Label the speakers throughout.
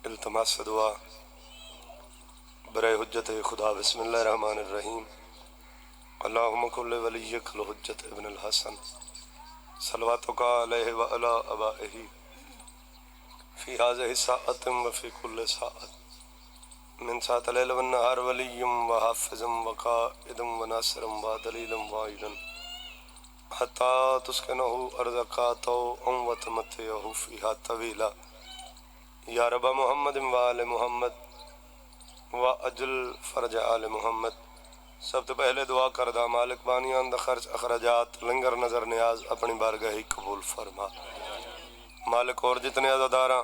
Speaker 1: التماس دعا برائے حجت خدا۔ بسم اللہ الرحمن الرحیم۔ اللہم کل ولیک الحجت ابن الحسن صلواتک علیہ وعلی آبائہ فی ہذہ الساعۃ وفی کل ساعۃ من ساعۃ اللیل والنہار ولی وحافظ وقائد وناصر ودلیل وعید حتی تسکنہ ارضک طوعا وتمتعہ فیہا طویلا یا رب محمد وآل محمد وعجل فرج آل محمد۔ سب تو پہلے دعا کردہ مالک بانیان دا خرچ اخراجات لنگر نظر نیاز اپنی بارگاہی قبول فرما۔ مالک اور جتنے عزاداراں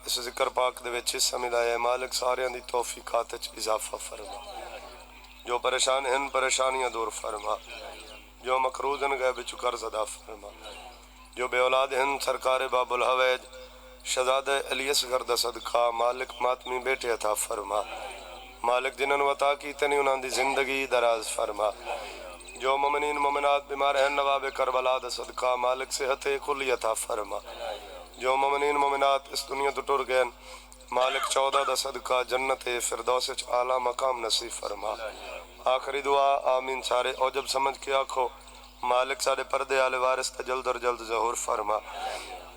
Speaker 1: اس ذکر پاک دے وچ حصہ ملائے مالک سارے دی توفیقات وچ اضافہ فرما۔ جو پریشان ہیں پریشانیاں دور فرما، جو مقروض ہیں غیب وچ قرض ادا فرما، جو بے اولاد ہیں سرکار باب الحویج شہزادہ علی اصغر دا صدقہ مالک ماتمی بیٹے عطا فرما۔ مالک جنہاں نو عطا کیتے نہیں انہاں دی زندگی دراز فرما۔ جو مومنین مومنات بیمار ہیں نواب کربلا دا صدقہ مالک صحت کلی عطا فرما۔ جو مومنین مومنات اس دنیا تو ٹر گئے مالک 14 دا صدقہ جنت فردوس وچ اعلیٰ مقام نصیب فرما۔ آخری دعا آمین سارے اور جب سمجھ کے آکھو مالک سارے پردے آل وارث تا جلد اور جلد ظہور فرما۔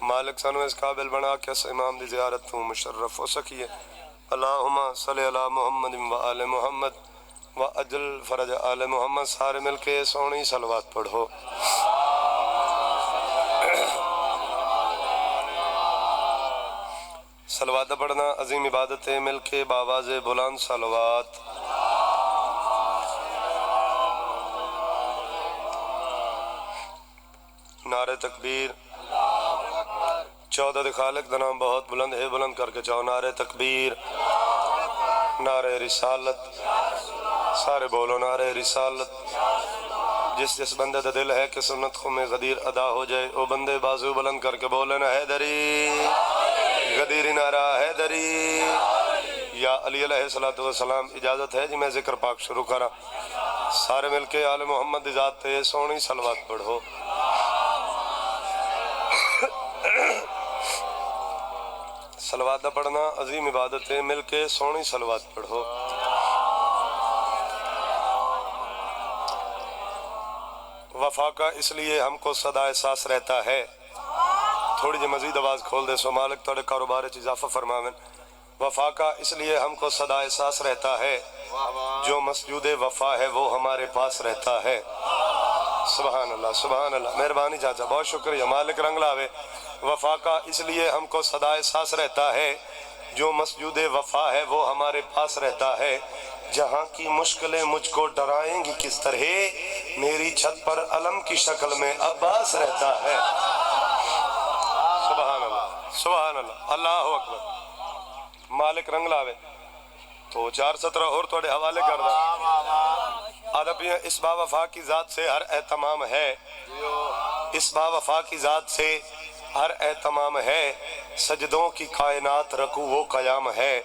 Speaker 1: مالک سانو اس قابل بنا کے اس امام دی زیارت تو مشرف ہو سکیے۔ اللہم صلی علی محمد و آل محمد و اجل فرج آل محمد۔ سارے مل کے سونی صلوات پڑھو۔ صلوات پڑھنا عظیم عبادت ہے، مل کے باواز بلند صلوات۔ نعرہ تکبیر، 14 خالق دا نام بہت بلند ہے، بلند کر کے چاہو نعرہ تکبیر، نعرہ رسالت، سارے بولو نعرہ رسالت۔ جس جس بندے دا دل ہے کہ سنت خوں میں غدیر ادا ہو جائے وہ بندے بازو بلند کر کے بولے نا حیدری، غدیری نعرہ حیدری۔ یا علی علیہ السلام اجازت ہے جی میں ذکر پاک شروع کرا، سارے مل کے آل محمد دی ذات تے سونی صلوات پڑھو۔ صلوات پڑھنا عظیم عبادت ہے، مل کے سونی صلوات پڑھو۔ وفا کا اس لیے ہم کو صدا احساس رہتا ہے، تھوڑی جی مزید آواز کھول دے سو مالک توڑے کاروبار چ اضافہ فرماویں۔ وفا کا اس لیے ہم کو صدا احساس رہتا ہے، جو مسجود وفا ہے وہ ہمارے پاس رہتا ہے۔ سبحان اللہ سبحان اللہ، مہربانی چاچا بہت شکریہ، مالک رنگ لاوے۔ وفا کا اس لیے ہم کو صدا احساس رہتا ہے، جو مسجود وفا ہے وہ ہمارے پاس رہتا ہے۔ جہاں کی مشکلیں مجھ کو ڈرائیں گی کس طرح، میری چھت پر علم کی شکل میں عباس رہتا ہے۔ سبحان اللہ سبحان اللہ، اللہ اکبر۔ مالک رنگ لاوے تو 417 اور توڑے حوالے کر دا۔ ادب اس با وفا کی ذات سے ہر اہتمام ہے، اس با وفا کی ذات سے ہر اہتمام ہے، سجدوں کی کائنات رکوع و قیام ہے،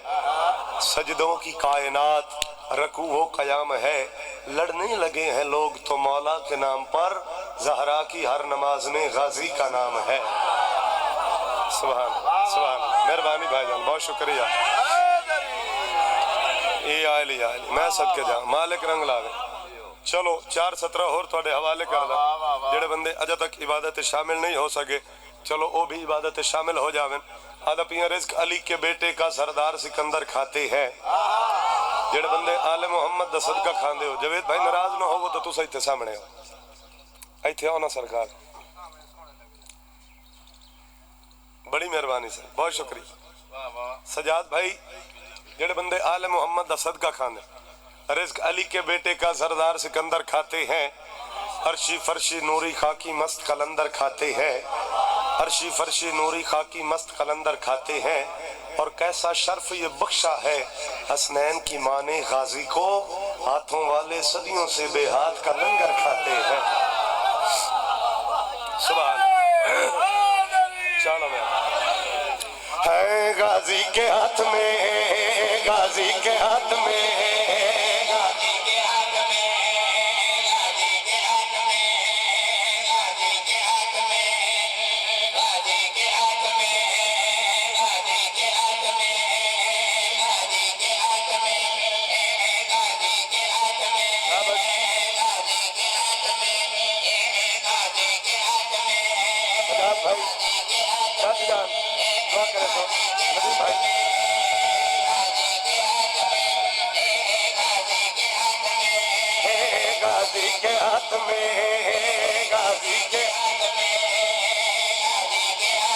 Speaker 1: سجدوں کی کائنات رکوع و قیام ہے۔ لڑنے لگے ہیں لوگ تو مولا کے نام پر، زہرا کی ہر نماز میں غازی کا نام ہے۔ سبحان اللہ سبحان اللہ، مہربانی بھائی جان بہت شکریہ۔ اے آئلی میں صدقے جا، مالک رنگ لاوے۔ چلو 417 اور توڑے حوالے کر دا، جڑے بندے اجا تک عبادت شامل نہیں ہو سکے چلو وہ بھی عبادت شامل ہو جاویں۔ آدھا پیاں رزق علی کے بیٹے کا سردار سکندر کھاتے ہیں، جڑے بندے آل محمد دا صدقہ کھاندے ہو۔ جوید بھائی ناراض نہ ہو تو تسا ایتھے سامنے ہو، ایتھے آنا سرکار، بڑی مہربانی سے بہت شکریہ۔ سجاد بھائی جڑے بندے آل محمد دا صدقہ کھاندے، رزق علی کے بیٹے کا سردار سکندر کھاتے ہیں، عرشی فرشی نوری خاکی مست قلندر کھاتے ہیں، عرشی فرشی نوری خاکی مست قلندر کھاتے ہیں۔ اور کیسا شرف یہ بخشا ہے حسنین کی ماں نے غازی کو، ہاتھوں والے صدیوں سے بے ہاتھ کا لنگر کھاتے ہیں۔ سبحان چلو میں ہے غازی کے ہاتھ میں، غازی کے ہاتھ میں، دعا کرے تو ندیم بھائی غازی کے ہاتھ میں غازی کے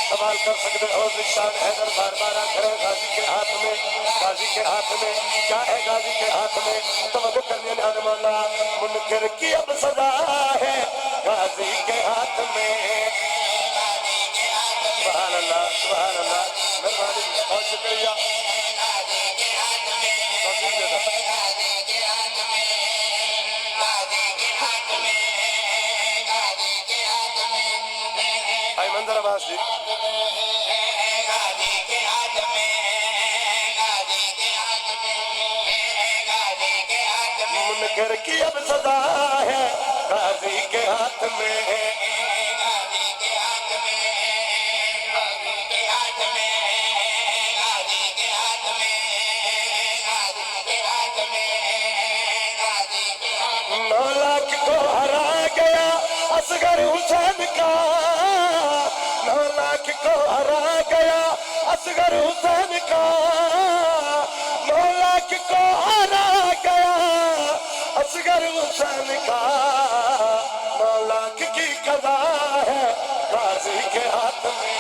Speaker 1: سوال کر سکتے ہو نشان حیدر بار بار کرے غازی کے ہاتھ میں غازی کے ہاتھ میں کیا ہے غازی کے ہاتھ میں توجہ کرنے نعرہ مولا منکر کی اب سزا ہے غازی کے ہاتھ میں سبحان اللہ سبحان اللہ مہربانی بہت شکریہ بھائی منظر عباس جی منکر کی اب سزا ہے غازی کے ہاتھ میں اصغر حسین کا 9 لاکھ کو ہرا گیا اصغر حسین کا 9 لاکھ کو ہرا گیا اصغر حسین کا 9 لاکھ کی قضا ہے غازی کے ہاتھ میں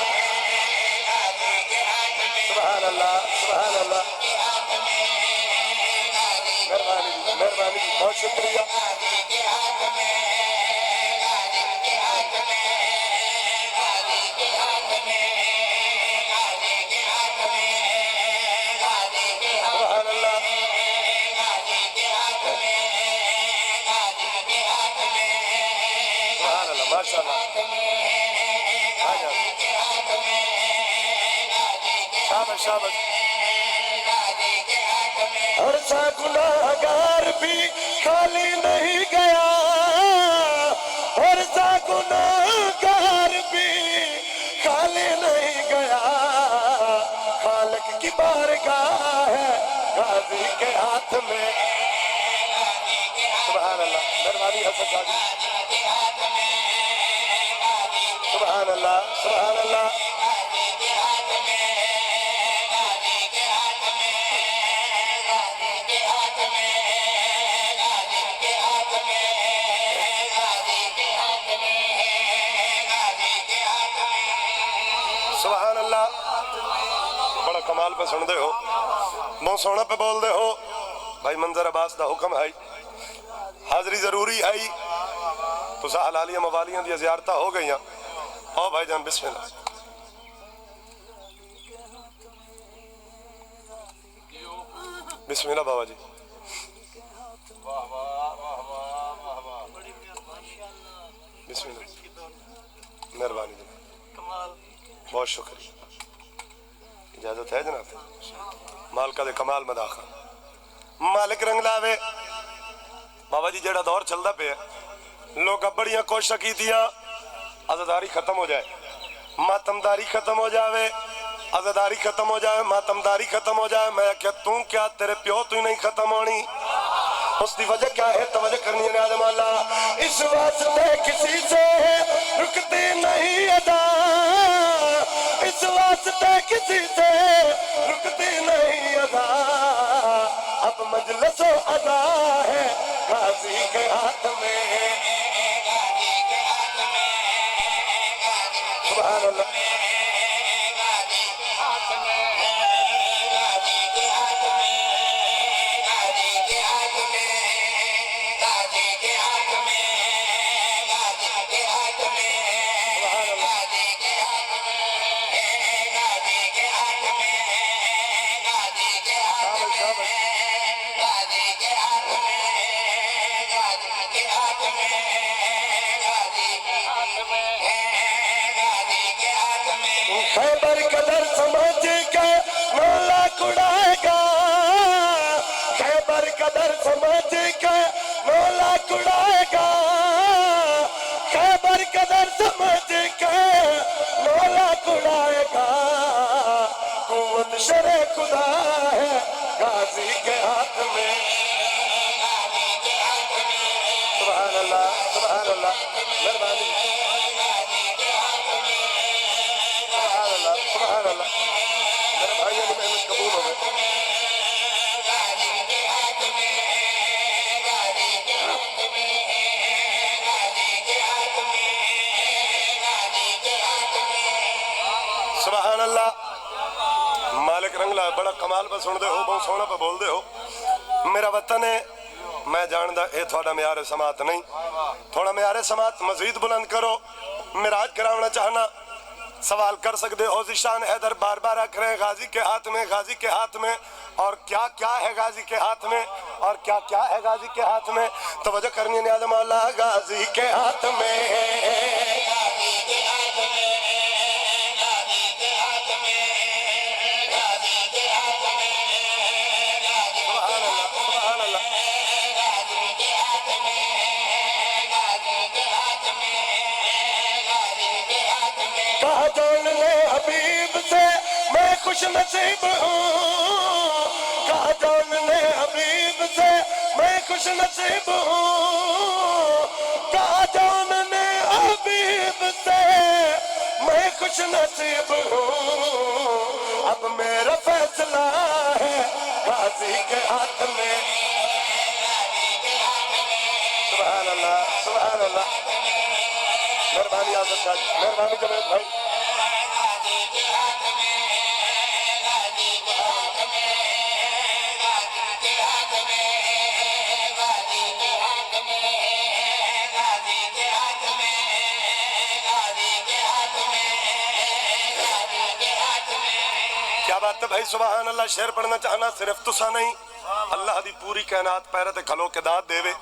Speaker 1: سبحان اللہ سبحان اللہ مہربانی بہت شکریہ شابش ہر سا گناہگار بھی خالی نہیں گیا ہر سا گناہگار بھی خالی نہیں گیا خالق کی بارگاہ ہے غازی کے ہاتھ میں سبحان اللہ مہربانی حسن شاہی سبحان اللہ سبحان اللہ سبحان اللہ بڑا کمال پہ سن دے ہو بہت سونا پہ بول دے ہو بھائی منظر عباس دا حکم ہے حاضری ضروری ہے تو سا حلالیاں موالیاں دیا زیارتہ ہو گئی ہیں آؤ بھائی جان بسم اللہ بسم اللہ بابا جی بسم اللہ مہربانی جناب بہت شکریہ اجازت ہے جناب مالکہ دے کمال مداخل مالک رنگ لاوے بابا جی جیڑا دور چل دا پہ لوگ اب بڑیاں کوشش کی دیا عزداری ختم ہو جائے ماتمداری ختم ہو جاوے عزداری ختم ہو جائے ماتمداری ختم ہو جائے میں کیا توں کیا تیرے پیو تو ہی نہیں ختم ہونی اس دی وجہ کیا ہے توجہ کرنی ہے نعظم اللہ اس واسطے کسی سے رکتی نہیں ادا اس واسطے کسی سے رکتی نہیں ادا اب مجلس و ادا ہے غازی کے ہاتھ میں سبحان اللہ خیبر قدر سمجھ کے 9 لاکھ اڑائے گا خیبر قدر سمجھ کے 9 لاکھ اڑائے گا خیبر قدر سمجھ کے 9 لاکھ اڑائے گا قوت شرع خدا ہے غازی کے ہاتھ میں سبحان اللہ سبحان اللہ مہربانی سبحان اللہ رنگلا بڑا کمال پہ سن دے ہو بہت سونا پہ بول دے ہو میرا وطن ہے میں جاندہ اے تھوڑا معیار سماعت نہیں تھوڑا معیار سماعت مزید بلند کرو معراج کراونا چاہنا سوال کر سکتے ہو ذیشان حیدر بار بار کریں غازی کے ہاتھ میں غازی کے ہاتھ میں اور کیا کیا ہے غازی کے ہاتھ میں اور کیا کیا ہے غازی کے ہاتھ میں توجہ کرنی نیاز مولا غازی کے ہاتھ میں کہا جان لے حبیب سے میں خوش نصیب ہوں کہا جان لے حبیب سے میں خوش نصیب ہوں کہا جان لے حبیب سے میں خوش نصیب ہوں اب میرا فیصلہ ہے غازی کے ہاتھ میں سبحان اللہ سبحان اللہ مہربانی آزاد شاہ مہربانی جمعیت بھائی کیا بات ہے بھائی سبحان اللہ شعر پڑھنا چاہنا صرف تسا نہیں اللہ دی پوری کائنات پیرے کھلو کے داد دے وے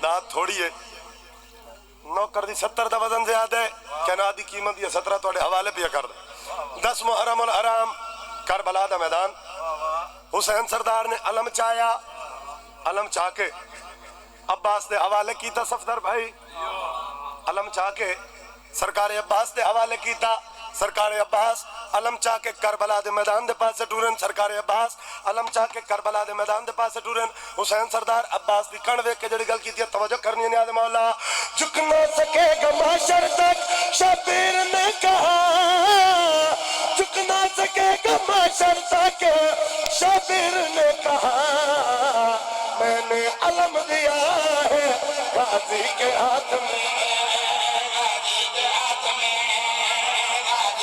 Speaker 1: داد تھوڑی ہے نوکر دی 70 دا وزن زیادہ ہے کائنات دی قیمت یہ 17 توڑے حوالے پہ کر دے 10 محرم الحرام کربلا دا میدان حسین سردار نے علم چایا علم چاہ کے عباس دے حوالے کیتا صفدر بھائی علم چاہ کے سرکار عباس دے حوالے کیتا سرکار عباس علم چاہ کے کربلا دے میدان دے پاس سے ٹورن سرکار عباس علم چاہ کے کربلا دے میدان دے پاس سے ٹورن حسین سردار عباس دی کڑوے کے جڑی گل کی تھی توجہ کرنی ہے نیاز مولا جھک نہ سکے گا معاشر تک شبیر نے کہا جھک نہ سکے گا معاشر تک شبیر نے کہا میں نے علم دیا ہے غازی کے ہاتھ میں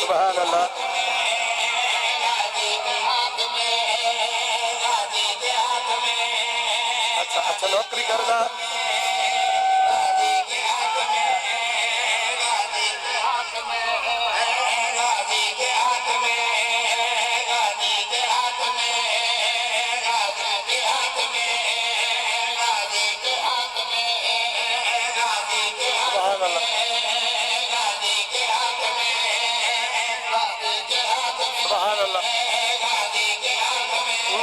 Speaker 1: سبحان اللہ اچھا نوکری کرنا سبحان اللہ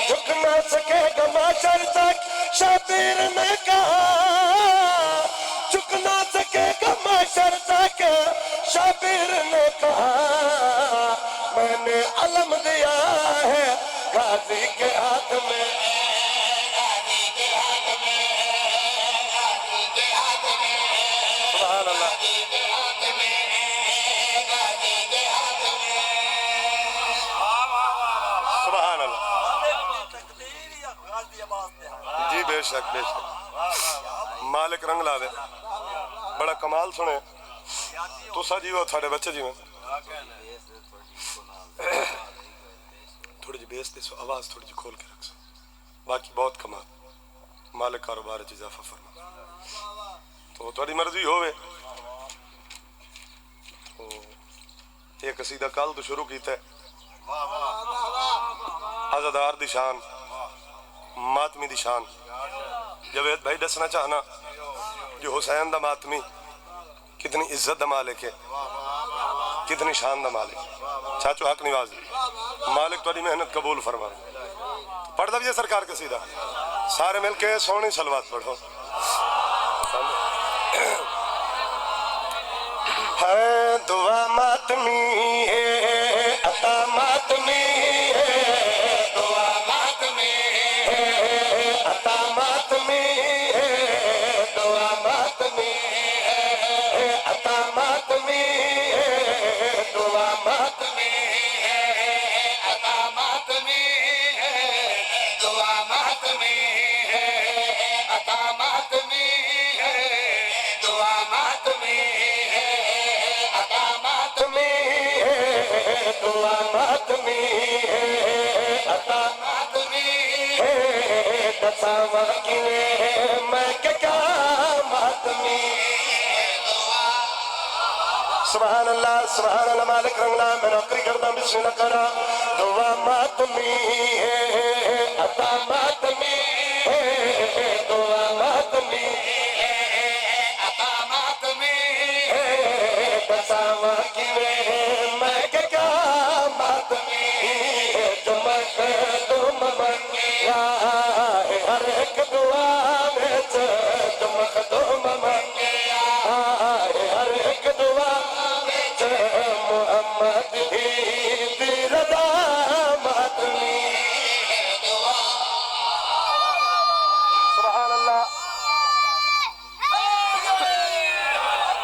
Speaker 1: جھک نہ سکے گا معاشر تک شبیر نے کہا جھک نہ سکے گا معاشر تک شبیر نے کہا میں نے علم دیا ہے غازی کے ہاتھ میں سبحان اللہ سبحان اللہ جی بے شک بے شک مالک رنگ لا دے بڑا کمال سنے تو سا جیو تھاڑے بچے جیو تھوڑی جی بیس دے سو آواز تھوڑی جی کھول کے رکھ سو باقی بہت کمال مالک کاروبار چیز اضافہ فرما تو تھوڑی مرضی ہوئے ایک قصیدہ کال تو شروع کیتا ہے عزادار دی شان ماتمی دی شان جوید بھائی دسنا چاہنا جو حسین دا ماتمی کتنی عزت دا مالک ہے کتنی شان دا مالک چاچو حق نوازی مالک تو محنت قبول فرما پڑھ دیجئے سرکار کا سیدھا سارے مل کے سونی صلوات پڑھو ہے دعا ماتمی ہے عطا ماتمی ہے دعا ماتمی ہے عطا ماتمی ہے دعا ماتمی ہے عطا ماتمی ہے دعا ماتمی ہے عطا ماتمی ہے دعا ماتمی ہے عطا ماتمی ہے دعا ماتمی دعا ماتمی ہے بساوا کیویں میں کیا ماتمی سبحان اللہ مالک رنگلا میں نوکری کرتا بسم اللہ کرا دعا ماتمی عطا ماتمی دعا ماتمی عطا ماتمی بساوا کیویں میں کیا ماتمی جو مخدوم منگیا ہر ایک دعا وچ جو مخدوم منگیا ہر ایک دعا محمد دی رضا ماتمی سبحان اللہ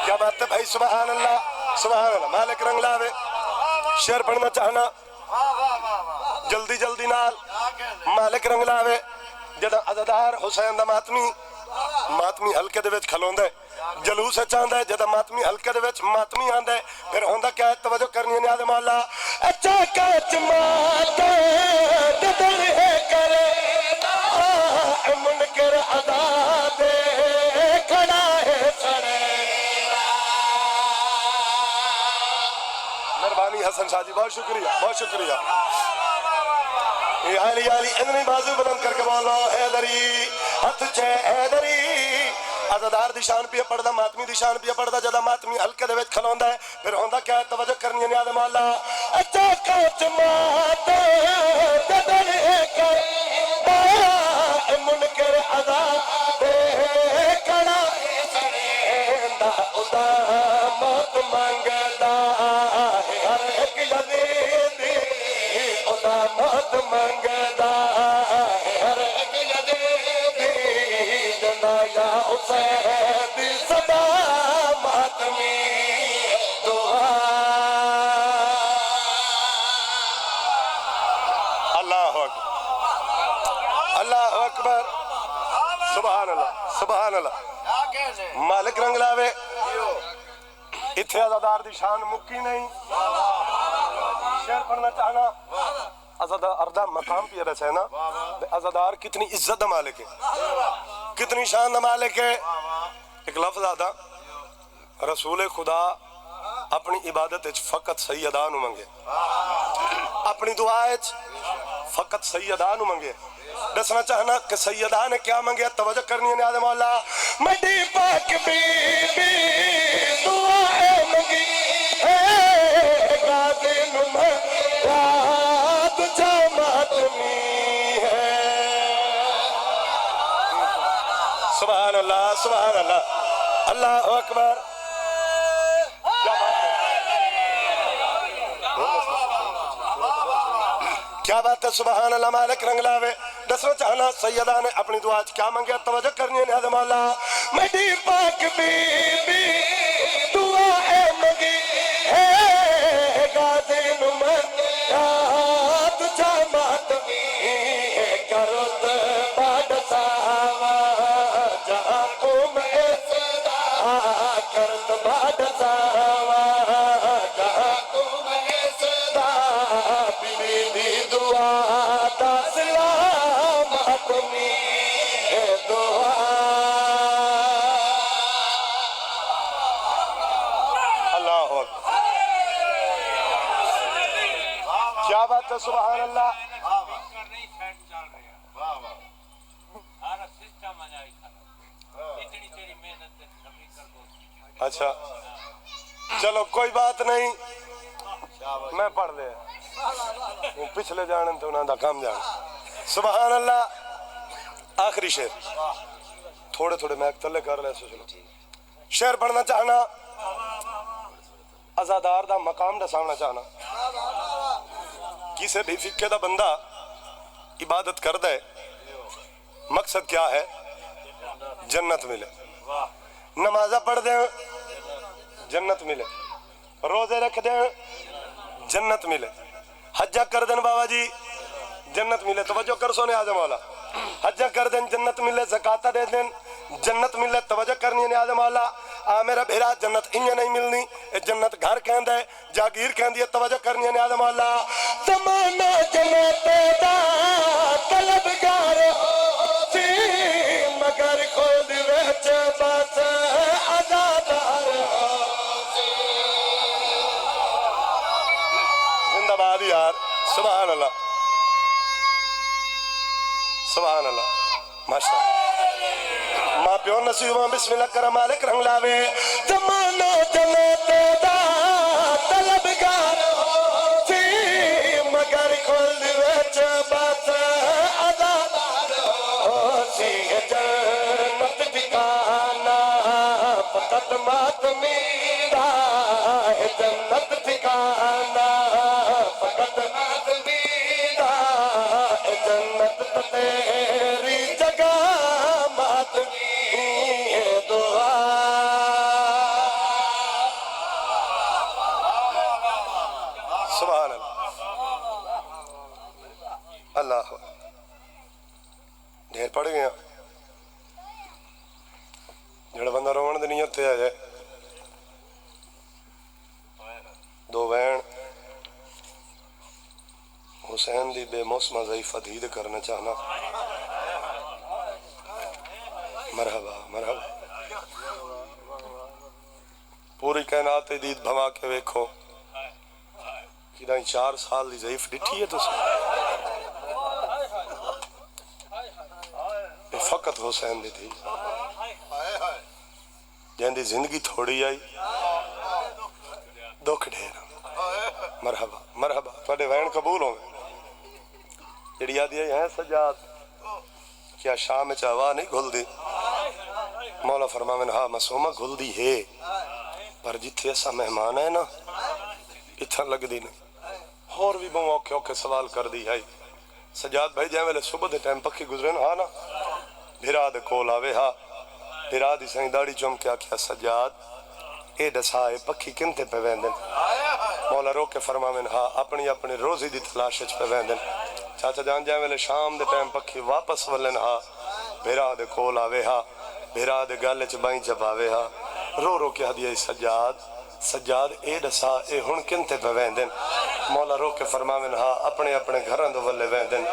Speaker 1: کیا بات ہے بھائی سبحان اللہ مالک رنگ لاوے شعر پڑھنا چاہنا جلدی نال مالک رنگ لاوے جدا عزادار حسین دا ماتمی حلقے دے وچ کھلوندے جلوس چاہتا ہے جدا ماتمی حلقے دے وچ ماتمی آندا ہے پھر ہوندا کیا ہے توجہ کرنی ہے نیاز مولا اچھا کچ ماتے ددر ہے کرے منکر عذاب کھڑا ہے سڑے مہربانی حسن شاہ جی بہت شکریہ علی اتنی بازو بلند کر کے بولو حیدری ہتھ چھے حیدری عزادار دی شان پیا پڑھدا ماتمی دی شان پیا پڑھدا جدا ماتمی حلقے دے وچ کھلوندا ہے پھر ہوندا کیا ہے توجہ کرنی ہے نیاز مولا اچھا کچ ماتے ددر ہے کر منکر عذاب کھڑا سڑیندا ادا موت منگدا ہر ایک یزیدی ادا موت منگدا ہر ایک یزیدی جنا یا حسین دی صدا ماتمی دعا اللہ اکبر سبحان اللہ مالک رنگ لاوے اتھے عزادار دی شان مکی نہیں شعر پڑھنا چاہنا عزادار دا مقام پہ رسے نا عزادار کتنی عزت دا مالک ہے کتنی شان دا مالک ہے ایک لفظ آدھا رسول خدا اپنی عبادت فقط سیدہ نو منگے اپنی دعا فقط سیدہ نو منگے دسنا چاہنا کہ سیدہ نے کیا منگے توجہ کرنی ہے نیاز مولا مڈی پاک بی بی دعائیں منگی ہے غازی نمراد جا ماتمی ہے سبحان اللہ اللہ اکبر کیا بات ہے سبحان اللہ مالک رنگ لاوے دسنا چاہنا سیدہ نے اپنی دعا کیا منگے توجہ کرنی ہے نیاز مولا مڈی پاک بی بی دعائیں منگی ہے غازی نمراد جا ماتمی کرت باد ساوا جہاں قوم اسدا کرت باد ساوا جہاں قوم اسدا بی دی دعا دا سلام ماتمی دعا اللہ اکبر کیا بات ہے سبحان اللہ اچھا چلو کوئی بات نہیں میں پڑھ لے پچھلے جانن تو انہاں دا کام جان سبحان اللہ آخری شعر تھوڑے میں تلے کر لے سو چلو شعر پڑھنا چاہنا عزادار دا مقام دا سامنا چاہنا کسے بھی فقہ دا بندہ عبادت کر دے مقصد کیا ہے جنت ملے نمازہ پڑھ دیں جنت ملے روزے رکھ دیں جنت ملے حجہ کر دیں بابا جی جنت ملے توجہ کر سونے آزم مولا حجہ کر دیں جنت ملے زکاة دے دیں جنت ملے توجہ کرنی ہے آزم مولا آ میرا بھیرا جنت انہیں نہیں ملنی جنت گھر کہندہ ہے جاگیر کہندی ہے توجہ کرنی ہے آزم مولا زمانہ جنت دا طلبگار اللہ سبحان اللہ ماشاء اللہ ماں پیو نصیب بسم اللہ کرم مالک رنگ لاوے زمانہ جنت دا طلبگار تھی مگر کھل وچ بات عذاب سی جنت ٹھکانہ فقط ماتمی دا جنت ٹھکانہ فقط ماتمی دا جنت تیری جگہ ماتمی دعا سبحان اللہ اللہ ڈھیر پڑھ گیا جڑا بندہ روان دی نیت تے آ جائے دو بہن حسین دی بے موسمہ ضعیف عدید کرنا چاہنا مرحبا مرحبا پوری کائنات دید بھما کے ویکھو کدائیں 4 سال دی ضعیف ڈٹھی ہے تو فقط حسین دی تھی جہاں دی زندگی تھوڑی آئی دکھ ڈھیرا مرحبا مرحبا تھوڑے وین قبول ہوں گے جڑی آدھی ہے سجاد کیا شام چاہوا نہیں گھل دی مولا فرماویں ہاں مسومہ گھل دی ہے پر جتھے ایسا مہمان ہے نا اتھا لگ دی نہیں اور بھی بہت اوکے اوکے سوال کر دی ہے سجاد بھائی جائیں ویلے صبح دے ٹائم پکی گزرے ہاں نا بھرا دے کول آوے ہاں بھرا دی سائیں داڑی چم کیا کیا سجاد اے ڈسائے پکی کنتے پہ ویندن مولا رو کے فرماویں ہاں اپنی اپنی روزی دی تلاشچ پہ ویندن چاچا جان جائیں ویلے شام دے ٹائم پکی واپس ولن ہاں بھرا دے کول آوے ہاں بھرا دے گالے چ بائیں چپاوے ہاں رو رو کے ہدیہ سجاد سجاد اے ڈسا اے ہن کنتے پہ ویندن مولا رو کے فرماویں ہاں اپنے اپنے گھران دو ولے ویندن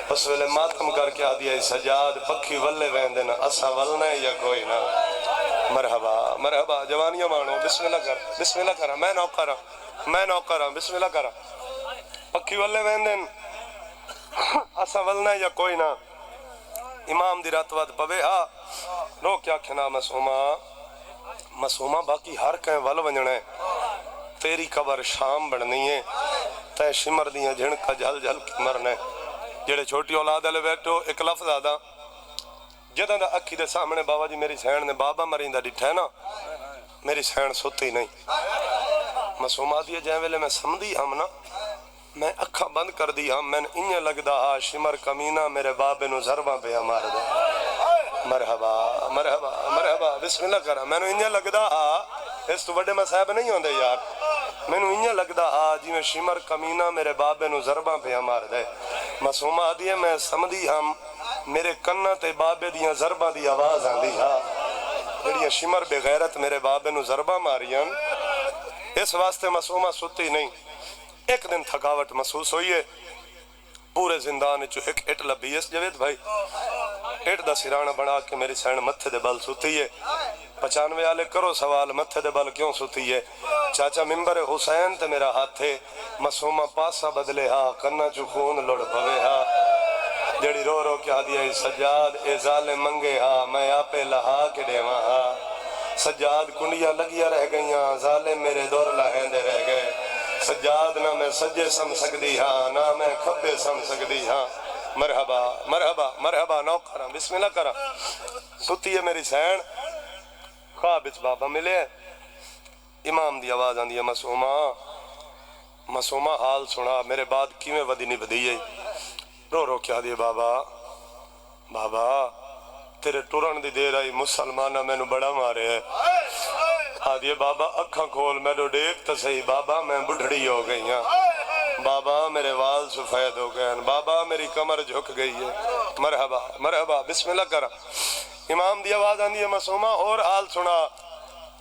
Speaker 1: اس ویلے ماتم کر کے ہدیہ سجاد پکی ولے ویندن اسا ولنے یا کوئی نہ مرحبا مرحبا جوانیاں مانو بسم اللہ کر بسم اللہ کرا میں نوکر ہاں بسم اللہ کرا پکی ولے ویندن اسا ولنا یا کوئی نہ امام دی رات واد پوے ہاں رو کیا کھنا مسومہ باقی ہر کہیں ول ونجنے تیری قبر شام بڑھنی ہے تے شمر دیاں جھنکا جھل جھل کی مرنے جڑے چھوٹی اولاد علیہ بیٹھو ایک لفظ آدھا جدہ دا اکھی دے سامنے بابا جی میری سین نے بابا مرین دا ڈٹھا ہے نا میری سین سوتی نہیں مسومہ دیا جائیں ویلے میں سمدھی ہم نا میں اکھا بند کر دی ہم میں انہیں لگ دا شمر کمینہ میرے بابے نو ضربہ پہ ہمارے دا مرحبا مرحبا مرحبا بسم اللہ کرا میں انہیں لگ دا اس تو بڑے مسائب نہیں ہوندے یار میں انہیں لگ دا جی میں شمر کمینہ میرے بابے نو ضربہ پہ ہمارے دے مسومہ دیئے میں سمدھی ہم میرے کنہ تے بابے دیاں ضربہ دی آواز آن دی جڑیاں شمر بے غیرت میرے بابے نو ضربہ ماریاں اس واسطے مسومہ ستی نہیں ایک دن تھکاوٹ محسوس ہوئی ہے پورے زندان چو ایک اٹ لبی اس جوید بھائی اٹ دا سرانہ بنا کے میری سین متھے دے بل سوتی ہے 95 آلے کرو سوال متھے دے بل کیوں سوتی ہے چاچا ممبر حسین تے میرا ہاتھ تھے مسومہ پاسا بدلے ہاں کنہ چو خون لڑ پوے ہاں جڑی رو رو کیا دیا سجاد اے ظالم منگے ہاں میں آپے لہا کے دیواں ہاں سجاد کنڈیاں لگیا رہ گئیاں ظالم میرے دور لہندے رہ گئے سجاد نہ میں سجے سم سکدی ہاں نہ میں کھبے سم سکدی ہاں مرحبا مرحبا مرحبا نو کرا بسم اللہ کرا ستی ہے میری سین خواب اچ بابا ملے امام دی آواز آن دیا مسومہ حال سنا میرے بعد کیویں ودی نہیں بدی ہے رو رو کیا دیا بابا بابا تیرے ٹورن دی دیر آئی مسلمانہ میں نو بڑا مارے ہے آدھیے بابا اکھاں کھول میں نو دیکھ تا صحیح بابا میں بڑھڑی ہو گئی ہاں بابا میرے وال سفید ہو گئے ہیں بابا میری کمر جھک گئی ہے مرحبا مرحبا بسم اللہ کرا امام دی آواز آن دیا مسومہ اور حال سنا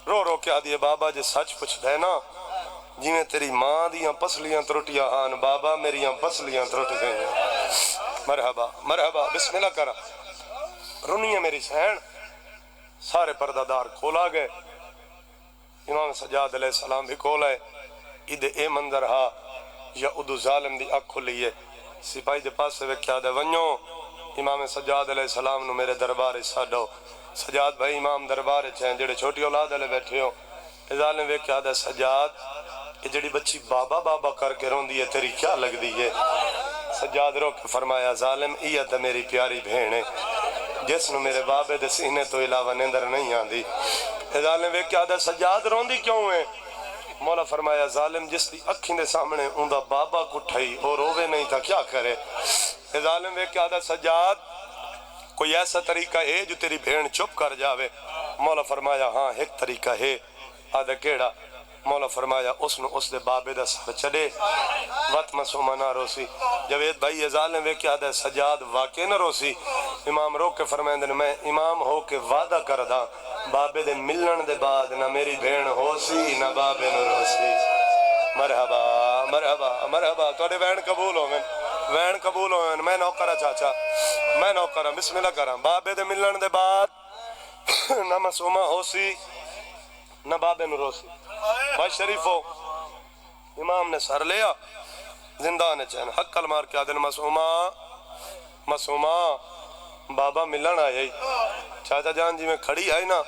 Speaker 1: رو رو کیا دیا بابا جے سچ پچھ دے نا جی میں تیری ماں دیاں پسلیاں ترٹیاں ہان بابا میریاں پسلیاں ترٹ گئی ہیں مرحبا مرحبا بسم اللہ کرا رنی ہے میری سین سارے پردہ دار کھولا گئے امام سجاد علیہ السلام بھی کھولا ہے ادھے اے منظر ہا یا ادھو ظالم دی اکھ کھلی ہے سپاہی دے پاس سے ویکھیا دے ونجو امام سجاد علیہ السلام نو میرے دربار ساڈو سجاد بھائی امام دربار ہیں جڑے چھوٹی اولاد والے بیٹھے ہو ازال نے ویکھیا دے سجاد یہ جڑی بچی بابا بابا کر کے روندی ہے تیری کیا لگ دی ہے سجاد رو کے فرمایا ظالم یہ تو میری پیاری بہن ہے جس نو میرے بابے دے سینے تو علاوہ نیندر نہیں آندی ازال نے ویکھیا دے سجاد روندی کیوں ہے مولا فرمایا ظالم جس دی اکھیں دے سامنے اندہ بابا کٹھائی اور روے نہیں تھا کیا کرے ظالم ویکھیا دے سجاد کوئی ایسا طریقہ ہے جو تیری بہن چپ کر جاوے مولا فرمایا ہاں ایک طریقہ ہے آدھا کیڑا مولا فرمایا اس نے اس دے بابے دا سر چڑے وقت مسومہ نہ روسی جوید بھائی ظالم ویکھیا دے سجاد واقع نہ روسی امام رو کے فرمائندن میں امام ہو کے وعدہ کر دا بابے دے ملن دے بعد نہ میری بہن ہو سی نہ بابے نہ روسی مرحبا مرحبا مرحبا توڑے وین قبول ہو وین قبول ہو میں نوکرہ چاچا میں نوکرہ بسم اللہ کرا بابے دے ملن دے بعد نہ مسومہ ہو سی نہ بابے نہ روسی بھائی شریف ہو امام نے سر لیا زندہ نے چین حق کل مار کے آدھن مسومہ بابا ملن آئی چاچا جان جی میں کھڑی آئی نا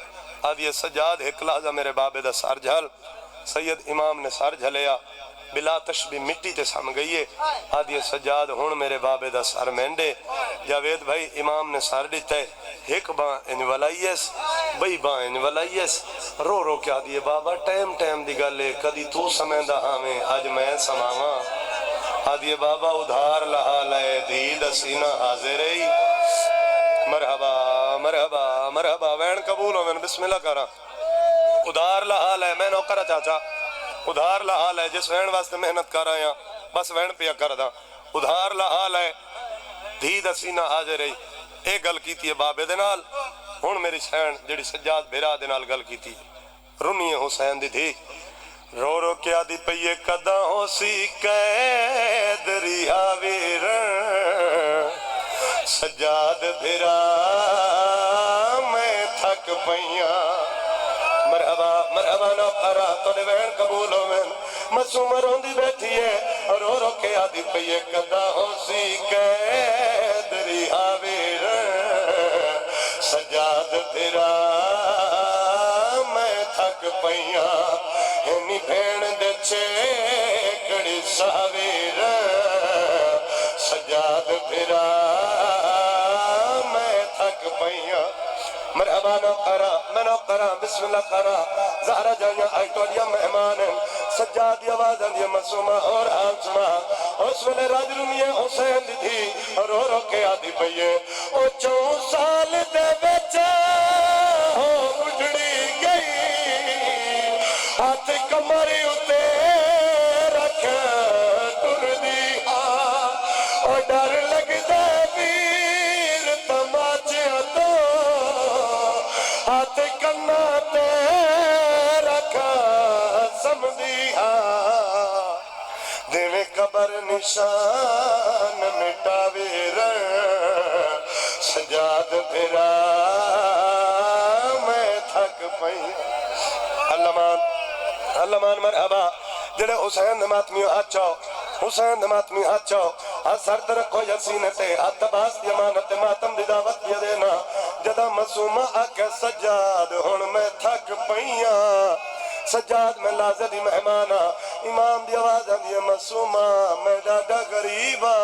Speaker 1: آدھی سجاد ایک لحظہ میرے بابے دا سر جھل سید امام نے سر جھلیا بلا تشبی مٹی تے سم گئیے آدھی سجاد ہون میرے بابے دا سر مینڈے جاوید بھائی امام نے سر دیتے ایک باں ان ولائیس بھئی باں ان ولائیس رو رو کیا دیئے بابا ٹیم ٹیم دی گلے کدی تو سمیندہ ہمیں آج میں سماواں آدھی بابا ادھار لہا لائے دید سینہ حاضر رہی مرحبا مرحبا مرحبا وین قبول ہو میں بسم اللہ کرا ادھار لہا لائے میں نوکرہ چاچا ادھار لہا لائے جس وین واسطے محنت کر رہا ہیں بس وین پیا کر دا ادھار لہا لائے دید سینہ حاضر رہی ایک گل کی تھی بابے دے نال ہون میری سین جڑی سجاد بھیرا دے نال گل کی تھی رنی حسین دی تھی رو رو کیا دی پئیے قدہ ہو سی قید رہا ویرن سجاد بھیرا میں تھک پئیاں مرحبا مرحبا نو پرا تو نے وین قبول ہو میں مسوم روندی بیٹھی ہے اور رو رو کے آدھی پئیے قدہ ہو سی قید رہا ویرن سجاد بھیرا میں تھک پئیاں ہنی بھین دے چھیکڑی ساویر سجاد بھیرا میں تھک پئیاں مرحبا نو کرا میں نو کرا بسم اللہ کرا زہرہ جائیاں آئی توڑیا مہمان سجاد آواز اندیا مسومہ اور آنسما اس میں راج رمیے حسین دی تھی اور رو رو کے آدھی پئیے او 4 سال دے بچے ہو اجڑی گئی ہاتھ کمری اتے رکھ ٹر دی اور ڈر لگ دے ویر تماچے تو ہاتھ کنا تے رکھ سمدی دیوے قبر نشان مٹاوے سجاد بھیرا میں تھک پئی اللہ مان مرحبا جڑے حسین دماتمیوں ہاتھ چاہو حسین دماتمی ہاتھ چاہو ہاتھ سر ترکھو یسین تے ہاتھ باس دی امانت ماتم دی دعوت دیا دینا جدا مسومہ آکے سجاد ہون میں تھک پئیاں سجاد میں لازہ دی مہمانا امام دی آواز دی مسومہ میں ڈاڈا غریبا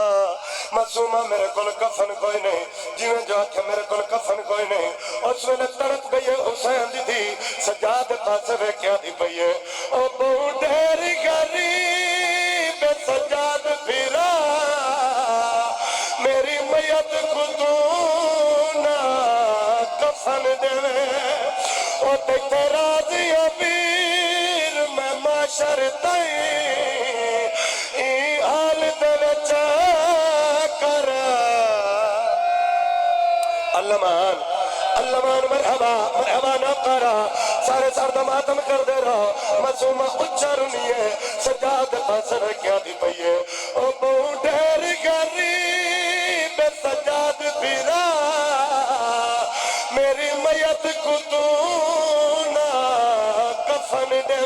Speaker 1: مسومہ میرے کل کفن کوئی نہیں جیویں جو آکھے میرے کل کفن کوئی نہیں اس میں نے تڑپ گئی حسین دی تھی سجاد پاسے وے کیا دی پئیے او بہت ڈھیر غریب سجاد پھرا میری میت کو تو نہ کفن دے او دیکھتے راضی امیر میں معاشر تائیں ای حال دے وچا کر اللہ مان مرحبا مرحبا نہ کرا سارے سر دماتم کر دے رہا مسومہ اچھا رنیے سجاد پاسر کیا دی پئیے او بہت ڈھیر غریب سجاد پھرا میری میت کو تو نہ کفن دے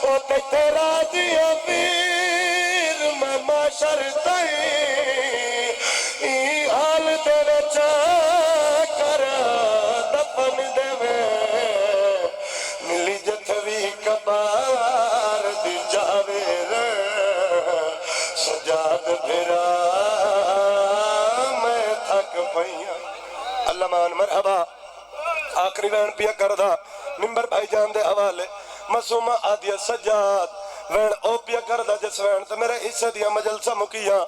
Speaker 1: او تے تیرا دی امیر میں معاشر تائیں پھرا میں تھک پئیاں اللہ مان مرحبا آخری وین پیا کردہ ممبر بھائی جان دے حوالے مسومہ آدیا سجاد وین او پیا کردہ جس وین تے میرے حصہ دیا مجلسہ مکیاں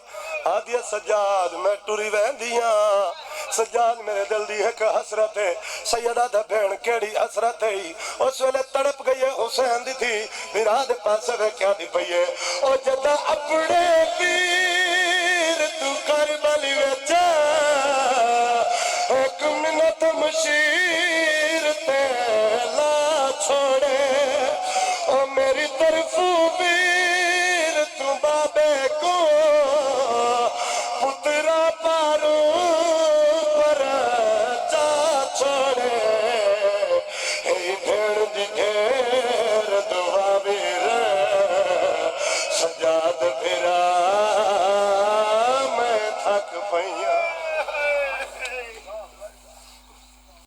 Speaker 1: آدیا سجاد میں ٹوری وین دیاں سجاد میرے دل دی ہے کہ حسرت ہے سیدہ دا بین کیڑی حسرت ہے اس ویلے تڑپ گئی ہے حسین دی تھی میرا دے پاسے وے کیا دی پئیے او جدہ اپنے پیر تو کربلی ویچا ایک منت مشیر تیلا چھوڑے او میری طرف پیر تو بابے کو پترا پارو پر جا چھوڑے اے بھیڑ دی گھیر دعا بیر سجاد پھرا میں تھک پئیاں